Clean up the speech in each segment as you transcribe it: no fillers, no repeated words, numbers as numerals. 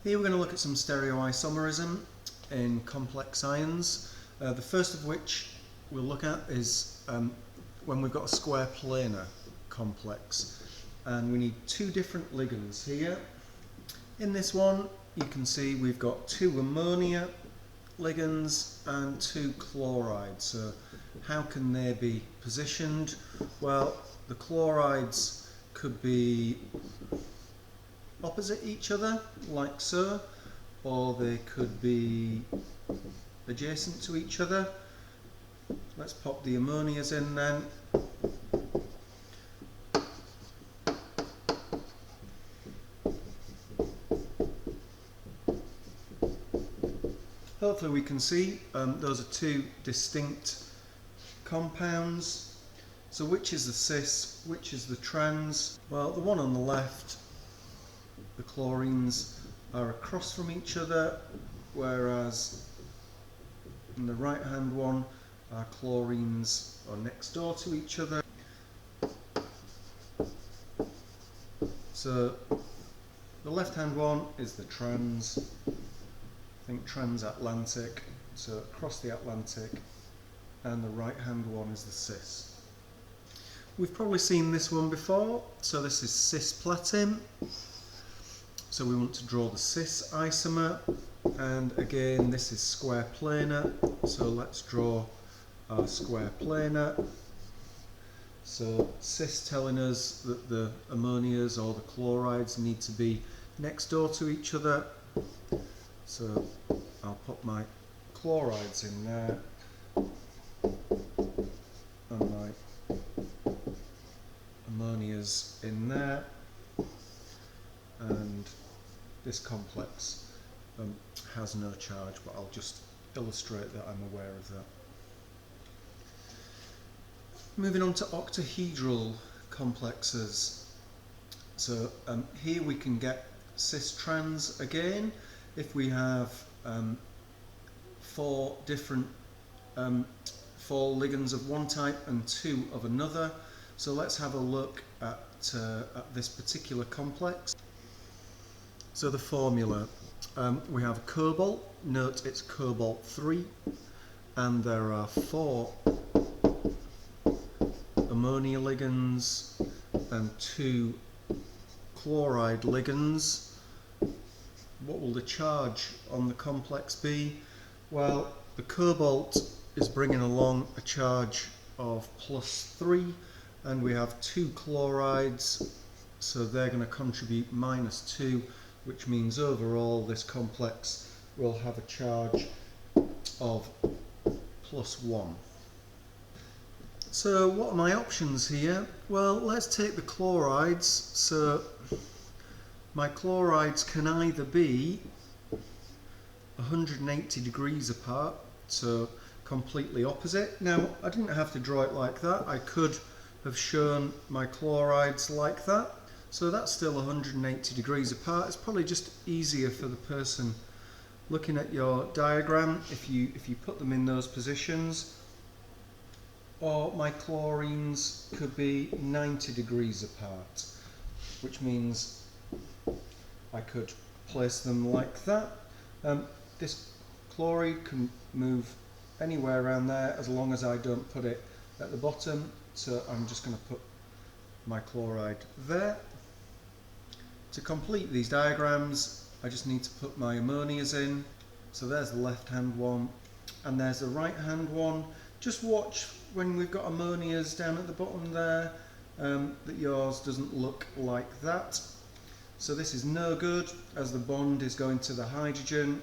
Here we're going to look at some stereoisomerism in complex ions. The first of which we'll look at is when we've got a square planar complex, and we need two different ligands here. In this one you can see we've got two ammonia ligands and two chlorides. So how can they be positioned? Well, the chlorides could be opposite each other, like so, or they could be adjacent to each other. Let's pop the ammonias in then. Hopefully we can see those are two distinct compounds. So which is the cis, which is the trans? Well, the one on the left, the chlorines are across from each other, whereas in the right hand one our chlorines are next door to each other. So the left hand one is the trans, think transatlantic, so across the Atlantic, and the right hand one is the cis. We've probably seen this one before, so this is cisplatin. So we want to draw the cis isomer, and again this is square planar, so let's draw our square planar. So cis telling us that the ammonias or the chlorides need to be next door to each other. So I'll put my chlorides in there and my ammonias in there, and this complex has no charge, but I'll just illustrate that I'm aware of that. Moving on to octahedral complexes. So here we can get cis-trans again if we have four ligands of one type and two of another. So let's have a look at this particular complex. So the formula, we have cobalt, note it's cobalt 3, and there are four ammonia ligands and two chloride ligands. What will the charge on the complex be? Well, the cobalt is bringing along a charge of +3, and we have two chlorides, so they're going to contribute -2, which means overall this complex will have a charge of +1. So what are my options here? Well, let's take the chlorides. So my chlorides can either be 180 degrees apart, so completely opposite. Now, I didn't have to draw it like that. I could have shown my chlorides like that. So that's still 180 degrees apart. It's probably just easier for the person looking at your diagram if you put them in those positions. Or my chlorines could be 90 degrees apart, which means I could place them like that. This chloride can move anywhere around there as long as I don't put it at the bottom. So I'm just going to put my chloride there. To complete these diagrams, I just need to put my ammonias in. So there's the left hand one, and there's the right hand one. Just watch when we've got ammonias down at the bottom there, that yours doesn't look like that. So this is no good, as the bond is going to the hydrogen.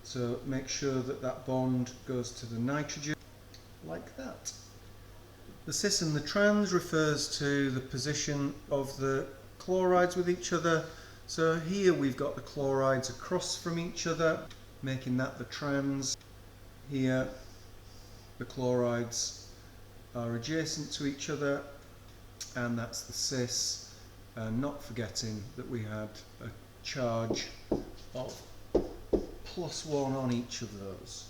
So make sure that that bond goes to the nitrogen, like that. The cis and the trans refers to the position of the chlorides with each other. So here we've got the chlorides across from each other, making that the trans. Here the chlorides are adjacent to each other, and that's the cis, not forgetting that we had a charge of +1 on each of those.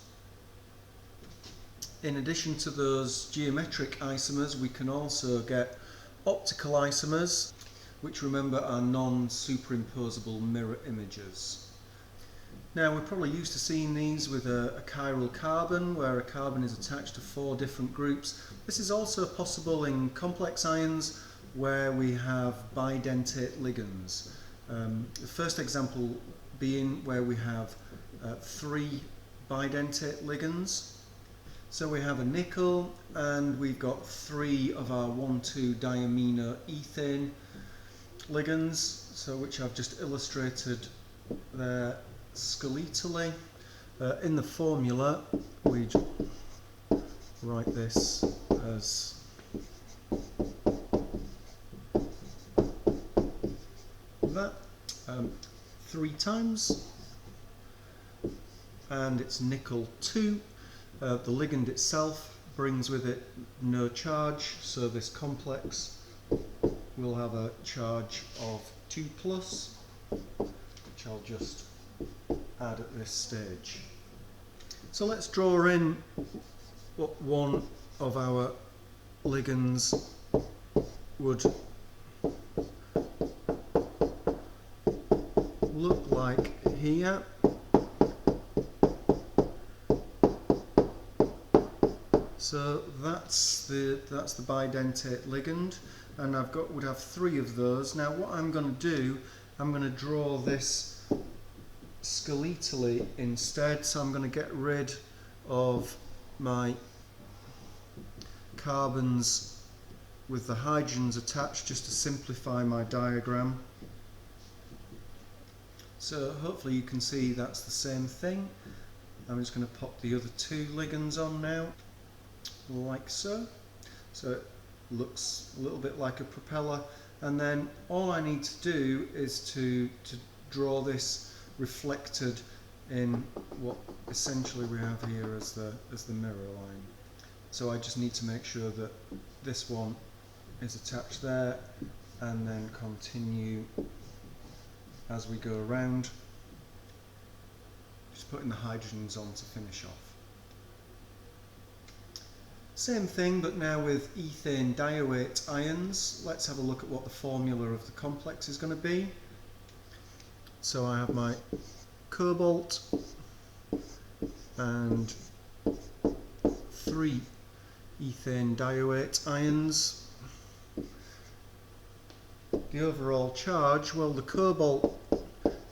In addition to those geometric isomers, we can also get optical isomers, which remember are non-superimposable mirror images. Now we're probably used to seeing these with a chiral carbon, where a carbon is attached to 4 different groups. This is also possible in complex ions where we have bidentate ligands. The first example being where we have 3 bidentate ligands. So we have a nickel and we've got 3 of our 1,2 diamino ethane ligands, so which I've just illustrated there skeletally. In the formula we write this as that 3 times, and it's nickel 2. The ligand itself brings with it no charge, so this complex will have a charge of 2+, which I'll just add at this stage. So let's draw in what one of our ligands would look like here. So that's the bidentate ligand, and would have 3 of those. Now what I'm going to do, I'm going to draw this skeletally instead. So I'm going to get rid of my carbons with the hydrogens attached, just to simplify my diagram. So hopefully you can see that's the same thing. I'm just going to pop the other 2 ligands on now, like so. So it looks a little bit like a propeller, and then all I need to do is to draw this reflected in what essentially we have here as the mirror line. So I just need to make sure that this one is attached there, and then continue as we go around, just putting the hydrogens on to finish off. Same thing, but now with ethane diawate ions. Let's have a look at what the formula of the complex is going to be. So I have my cobalt and 3 ethane diawate ions. The overall charge, well, the cobalt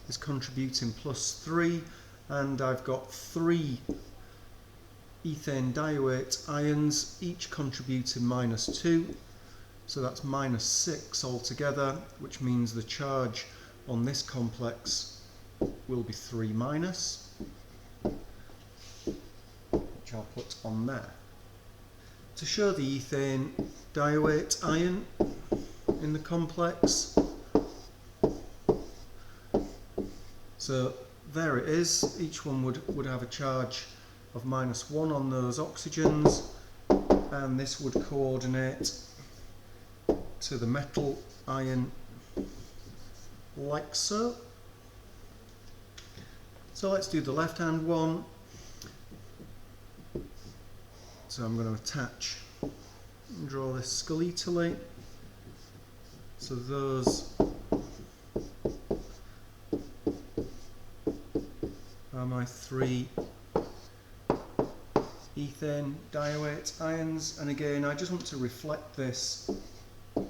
is contributing +3, and I've got 3 ethane diawate ions, each contributing -2, so that's -6 altogether, which means the charge on this complex will be 3-, which I'll put on there. To show the ethane diawate ion in the complex, so there it is. Each one would have a charge of -1 on those oxygens, and this would coordinate to the metal ion like so. So let's do the left hand one. So I'm going to attach and draw this skeletally. So those are my 3 ethane diawate ions, and again I just want to reflect this to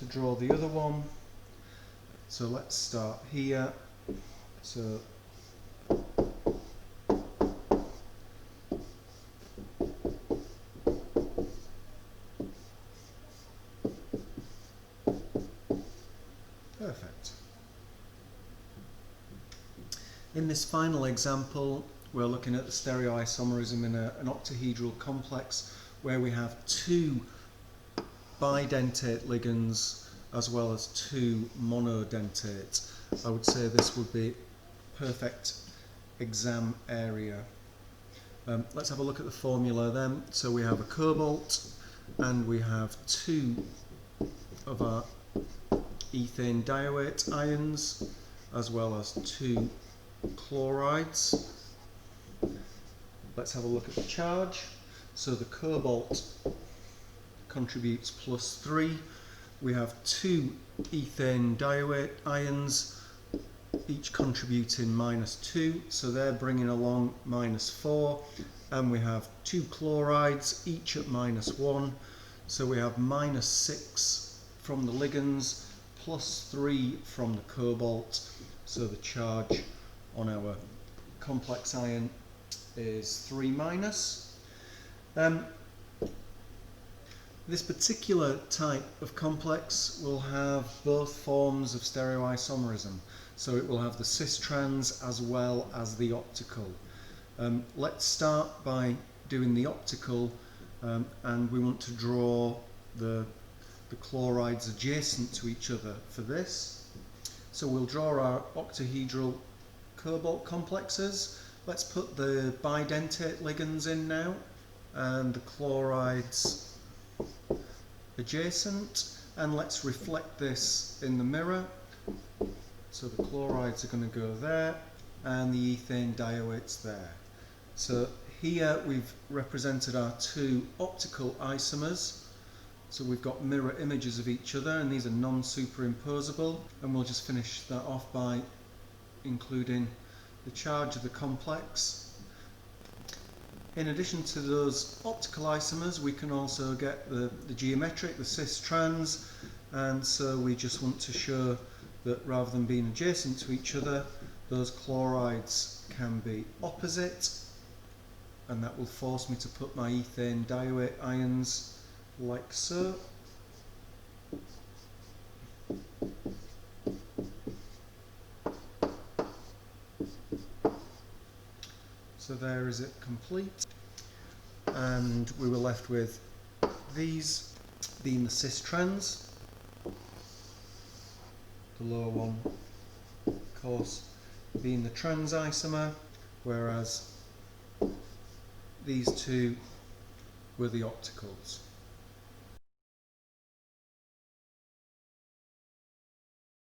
draw the other one. So let's start here. So perfect. In this final example, we're looking at the stereoisomerism in an octahedral complex where we have 2 bidentate ligands as well as 2 monodentate. I would say this would be perfect exam area. Let's have a look at the formula then. So we have a cobalt and we have 2 of our ethane diawate ions as well as 2 chlorides. Let's have a look at the charge. So the cobalt contributes +3. We have 2 ethane diawate ions each contributing -2, so they're bringing along -4, and we have 2 chlorides each at -1, so we have -6 from the ligands +3 from the cobalt, so the charge on our complex ion is 3-. This particular type of complex will have both forms of stereoisomerism, so it will have the cis-trans as well as the optical. Let's start by doing the optical, and we want to draw the chlorides adjacent to each other for this. So we'll draw our octahedral cobalt complexes. Let's put the bidentate ligands in now, and the chlorides adjacent, and let's reflect this in the mirror. So the chlorides are going to go there, and the ethane dioates there. So here we've represented our 2 optical isomers. So we've got mirror images of each other, and these are non-superimposable, and we'll just finish that off by including the charge of the complex. In addition to those optical isomers, we can also get the geometric, the cis-trans, and so we just want to show that rather than being adjacent to each other, those chlorides can be opposite, and that will force me to put my ethane dioate ions like so. So there is it complete, and we were left with these being the cis-trans, the lower one of course being the trans isomer, whereas these two were the opticals.